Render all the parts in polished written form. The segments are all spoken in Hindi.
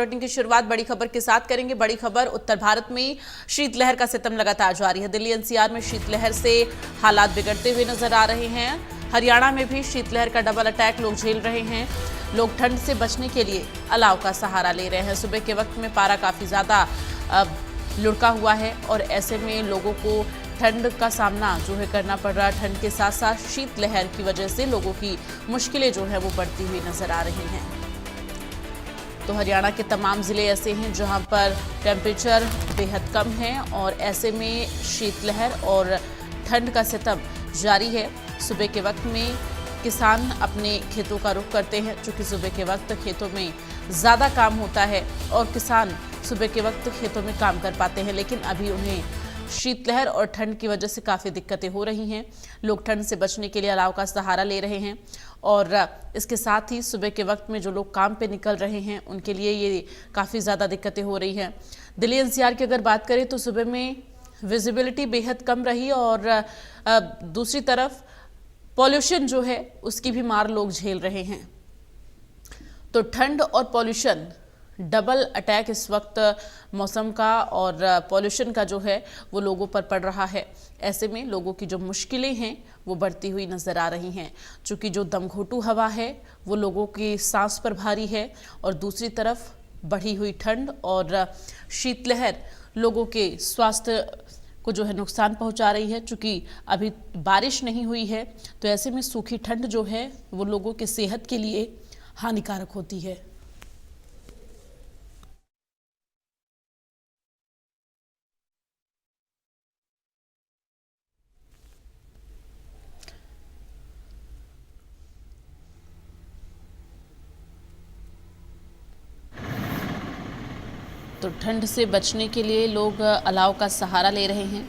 बुलेटिन की शुरुआत बड़ी खबर के साथ करेंगे। बड़ी खबर, उत्तर भारत में शीतलहर का सितम लगातार जारी है। दिल्ली एनसीआर में शीतलहर से हालात बिगड़ते हुए नजर आ रहे हैं। हरियाणा में भी शीतलहर का डबल अटैक लोग झेल रहे हैं। लोग ठंड से बचने के लिए अलाव का सहारा ले रहे हैं। सुबह के वक्त में पारा काफी ज्यादा लुढ़का हुआ है और ऐसे में लोगों को ठंड का सामना जो है करना पड़ रहा है। ठंड के साथ साथ शीतलहर की वजह से लोगों की मुश्किलें जो है वो बढ़ती हुई नजर आ रही हैं। तो हरियाणा के तमाम ज़िले ऐसे हैं जहां पर टेम्परेचर बेहद कम है और ऐसे में शीतलहर और ठंड का सितम जारी है। सुबह के वक्त में किसान अपने खेतों का रुख करते हैं, चूँकि सुबह के वक्त खेतों में ज़्यादा काम होता है और किसान सुबह के वक्त खेतों में काम कर पाते हैं, लेकिन अभी उन्हें शीतलहर और ठंड की वजह से काफ़ी दिक्कतें हो रही हैं। लोग ठंड से बचने के लिए अलाव का सहारा ले रहे हैं और इसके साथ ही सुबह के वक्त में जो लोग काम पे निकल रहे हैं उनके लिए ये काफ़ी ज़्यादा दिक्कतें हो रही हैं। दिल्ली एनसीआर की अगर बात करें तो सुबह में विजिबिलिटी बेहद कम रही और दूसरी तरफ पॉल्यूशन जो है उसकी भी मार लोग झेल रहे हैं। तो ठंड और पॉल्यूशन डबल अटैक इस वक्त मौसम का और पॉल्यूशन का जो है वो लोगों पर पड़ रहा है। ऐसे में लोगों की जो मुश्किलें हैं वो बढ़ती हुई नज़र आ रही हैं, चूँकि जो दमघोटू हवा है वो लोगों की सांस पर भारी है और दूसरी तरफ बढ़ी हुई ठंड और शीतलहर लोगों के स्वास्थ्य को जो है नुकसान पहुंचा रही है। चूँकि अभी बारिश नहीं हुई है तो ऐसे में सूखी ठंड जो है वो लोगों के सेहत के लिए हानिकारक होती है। तो ठंड से बचने के लिए लोग अलाव का सहारा ले रहे हैं।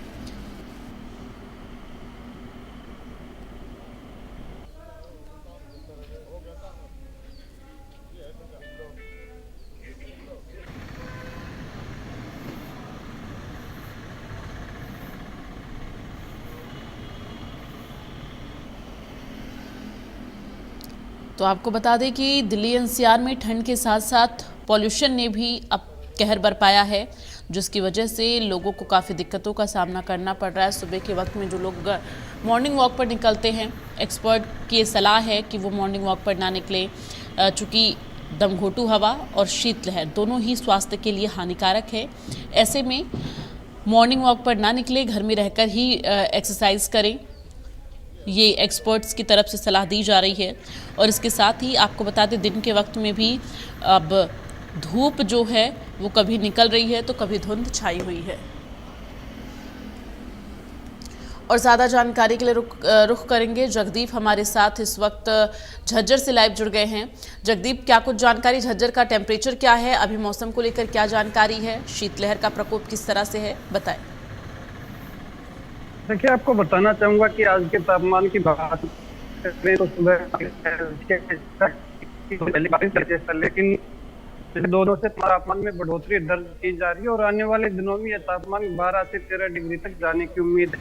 तो आपको बता दें कि दिल्ली एनसीआर में ठंड के साथ साथ पॉल्यूशन ने भी अब कहर बरपाया है, जिसकी वजह से लोगों को काफ़ी दिक्कतों का सामना करना पड़ रहा है। सुबह के वक्त में जो लोग मॉर्निंग वॉक पर निकलते हैं, एक्सपर्ट की ये सलाह है कि वो मॉर्निंग वॉक पर ना निकलें, चूँकि दमघोटू हवा और शीतलहर दोनों ही स्वास्थ्य के लिए हानिकारक है। ऐसे में मॉर्निंग वॉक पर ना निकलें, घर में रहकर ही एक्सरसाइज करें, ये एक्सपर्ट्स की तरफ से सलाह दी जा रही है। और इसके साथ ही आपको बता दें दिन के वक्त में भी अब धूप जो है वो कभी निकल रही है तो कभी धुंध छाई हुई है। और ज़्यादा जानकारी के लिए रुख करेंगे। जगदीप हमारे साथ इस वक्त झज्जर से लाइव जुड़ गए हैं। जगदीप, क्या कुछ जानकारी, झज्जर का टेम्परेचर क्या है, अभी मौसम को लेकर क्या जानकारी है, शीतलहर का प्रकोप किस तरह से है, बताएं। देखिए, आपको बताना चाहूंगा कि आज के तापमान की बात करें तो सुबह लेकिन पिछले 2 दिनों से तापमान में बढ़ोतरी दर्ज की जा रही है और आने वाले दिनों में यह तापमान 12 से 13 डिग्री तक जाने की उम्मीद है।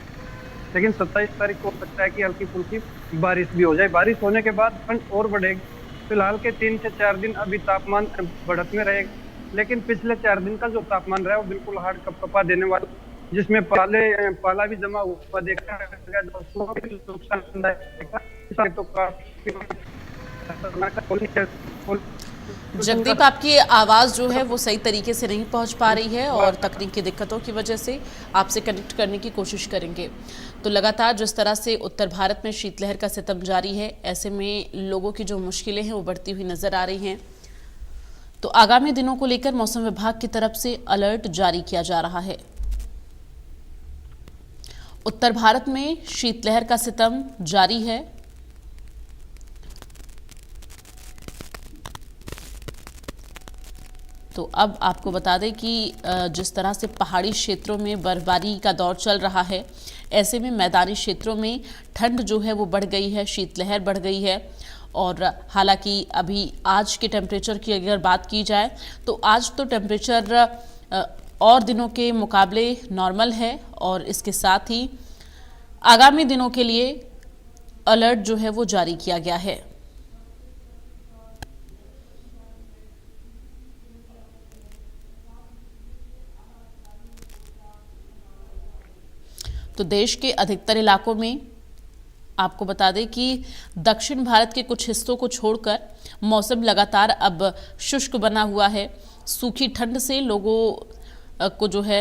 लेकिन 27 तारीख को हो सकता है कि हल्की फुल्की बारिश भी हो जाए। बारिश होने के बाद ठंड और बढ़ेगी। फिलहाल के 3 से 4 दिन अभी तापमान बढ़त में रहेगा, लेकिन पिछले 4 दिन का जो तापमान रहा है वो बिल्कुल हार्ड कपकपा देने वाला, जिसमें पाला भी जमा हुआ देखा गया, तो काफी जगदीप, आपकी आवाज़ जो है वो सही तरीके से नहीं पहुंच पा रही है और तकनीकी दिक्कतों की वजह से आपसे कनेक्ट करने की कोशिश करेंगे। तो लगातार जिस तरह से उत्तर भारत में शीतलहर का सितम जारी है, ऐसे में लोगों की जो मुश्किलें हैं वो बढ़ती हुई नज़र आ रही हैं। तो आगामी दिनों को लेकर मौसम विभाग की तरफ से अलर्ट जारी किया जा रहा है। उत्तर भारत में शीतलहर का सितम जारी है। तो अब आपको बता दें कि जिस तरह से पहाड़ी क्षेत्रों में बर्फबारी का दौर चल रहा है, ऐसे में मैदानी क्षेत्रों में ठंड जो है वो बढ़ गई है, शीतलहर बढ़ गई है। और हालांकि अभी आज के टेम्परेचर की अगर बात की जाए तो आज तो टेम्परेचर और दिनों के मुकाबले नॉर्मल है और इसके साथ ही आगामी दिनों के लिए अलर्ट जो है वो जारी किया गया है। तो देश के अधिकतर इलाकों में आपको बता दें कि दक्षिण भारत के कुछ हिस्सों को छोड़कर मौसम लगातार अब शुष्क बना हुआ है। सूखी ठंड से लोगों को जो है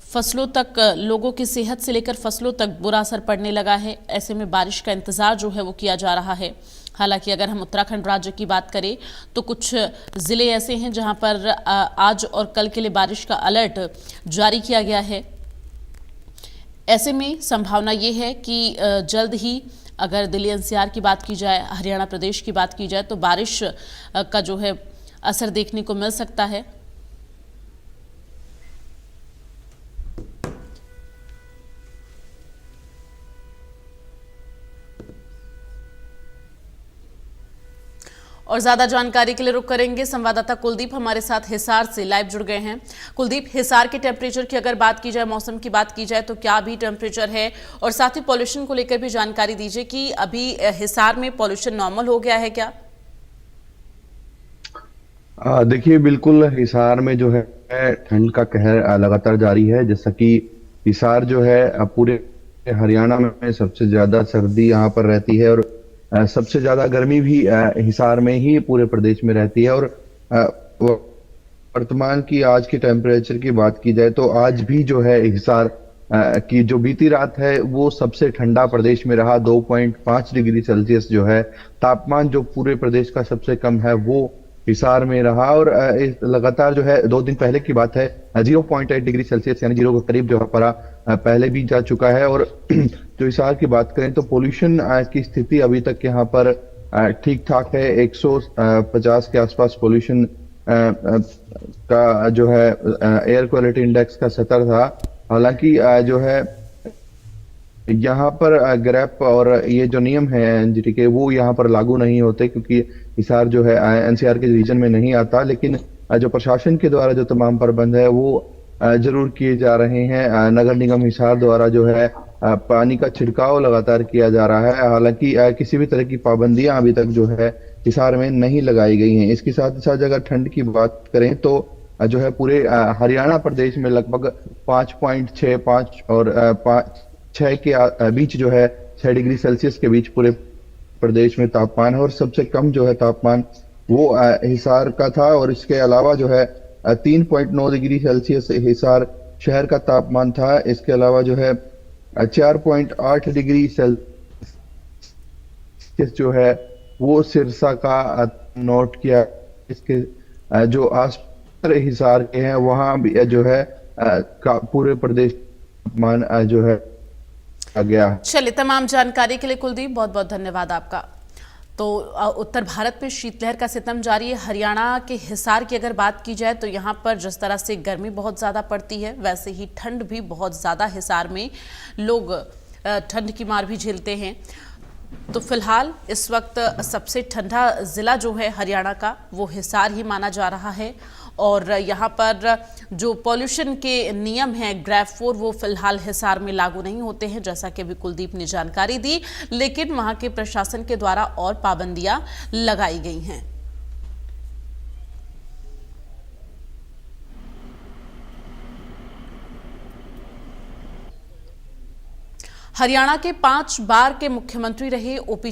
फसलों तक, लोगों की सेहत से लेकर फसलों तक बुरा असर पड़ने लगा है। ऐसे में बारिश का इंतजार जो है वो किया जा रहा है। हालांकि अगर हम उत्तराखंड राज्य की बात करें तो कुछ ज़िले ऐसे हैं जहां पर आज और कल के लिए बारिश का अलर्ट जारी किया गया है। ऐसे में संभावना ये है कि जल्द ही अगर दिल्ली एनसीआर की बात की जाए, हरियाणा प्रदेश की बात की जाए तो बारिश का जो है असर देखने को मिल सकता है। और ज्यादा जानकारी के लिए रुक करेंगे। संवाददाता कुलदीप हमारे साथ हिसार से लाइव जुड़ गए हैं। कुलदीप, हिसार के टेम्परेचर की अगर बात की जाए, मौसम की बात की जाए तो क्या अभी टेम्परेचर है, और साथ ही पॉल्यूशन को लेकर भी जानकारी दीजिए कि अभी हिसार में पॉल्यूशन नॉर्मल हो गया है क्या? देखिए, बिल्कुल हिसार में जो है ठंड का कहर लगातार जारी है। जैसा कि हिसार जो है पूरे हरियाणा में सबसे ज्यादा सर्दी यहाँ पर रहती है, और सबसे ज्यादा गर्मी भी हिसार में ही पूरे प्रदेश में रहती है। और वर्तमान की आज की टेम्परेचर की बात की जाए तो आज भी जो है हिसार की जो बीती रात है वो सबसे ठंडा प्रदेश में रहा। 2.5 डिग्री सेल्सियस जो है तापमान, जो पूरे प्रदेश का सबसे कम है, वो हिसार में रहा। और लगातार जो है 2 दिन पहले की बात है 0.8 डिग्री सेल्सियस यानी 0 के करीब जो है पारा पहले भी जा चुका है। और जो हिसार की बात करें तो पोल्यूशन की स्थिति अभी तक यहाँ पर ठीक ठाक है। 150 के आसपास पोल्यूशन का जो है एयर क्वालिटी इंडेक्स का स्तर था। हालांकि जो है यहाँ पर ग्रेप और ये जो नियम है एनजीटी के, वो यहाँ पर लागू नहीं होते क्योंकि हिसार जो है एनसीआर के रीजन में नहीं आता। लेकिन जो प्रशासन के द्वारा जो तमाम प्रबंध है वो जरूर किए जा रहे हैं। नगर निगम हिसार द्वारा जो है पानी का छिड़काव लगातार किया जा रहा है। हालांकि किसी भी तरह की पाबंदियां अभी तक जो है हिसार में नहीं लगाई गई हैं। इसके साथ ही साथ अगर ठंड की बात करें तो जो है पूरे हरियाणा प्रदेश में लगभग 5.6 5 और 6 के बीच जो है 6 डिग्री सेल्सियस के बीच पूरे प्रदेश में तापमान है। और सबसे कम जो है तापमान वो हिसार का था। और इसके अलावा जो है 3.9 डिग्री सेल्सियस हिसार शहर का तापमान था। इसके अलावा जो है 4.8 डिग्री सेल्सियस जो है वो सिरसा का नोट किया। इसके जो आस हिसार के हैं वहां भी जो है पूरे प्रदेश तापमान जो है गया। चलिए, तमाम जानकारी के लिए कुलदीप बहुत बहुत धन्यवाद आपका। तो उत्तर भारत में शीतलहर का सितम जारी है। हरियाणा के हिसार की अगर बात की जाए तो यहाँ पर जिस तरह से गर्मी बहुत ज़्यादा पड़ती है, वैसे ही ठंड भी बहुत ज़्यादा हिसार में लोग ठंड की मार भी झेलते हैं। तो फिलहाल इस वक्त सबसे ठंडा ज़िला जो है हरियाणा का वो हिसार ही माना जा रहा है। और यहाँ पर जो पॉल्यूशन के नियम हैं ग्रेफ 4 वो फिलहाल हिसार में लागू नहीं होते हैं, जैसा कि अभी कुलदीप ने जानकारी दी। लेकिन वहाँ के प्रशासन के द्वारा और पाबंदियां लगाई गई हैं। हरियाणा के 5 बार के मुख्यमंत्री रहे ओपी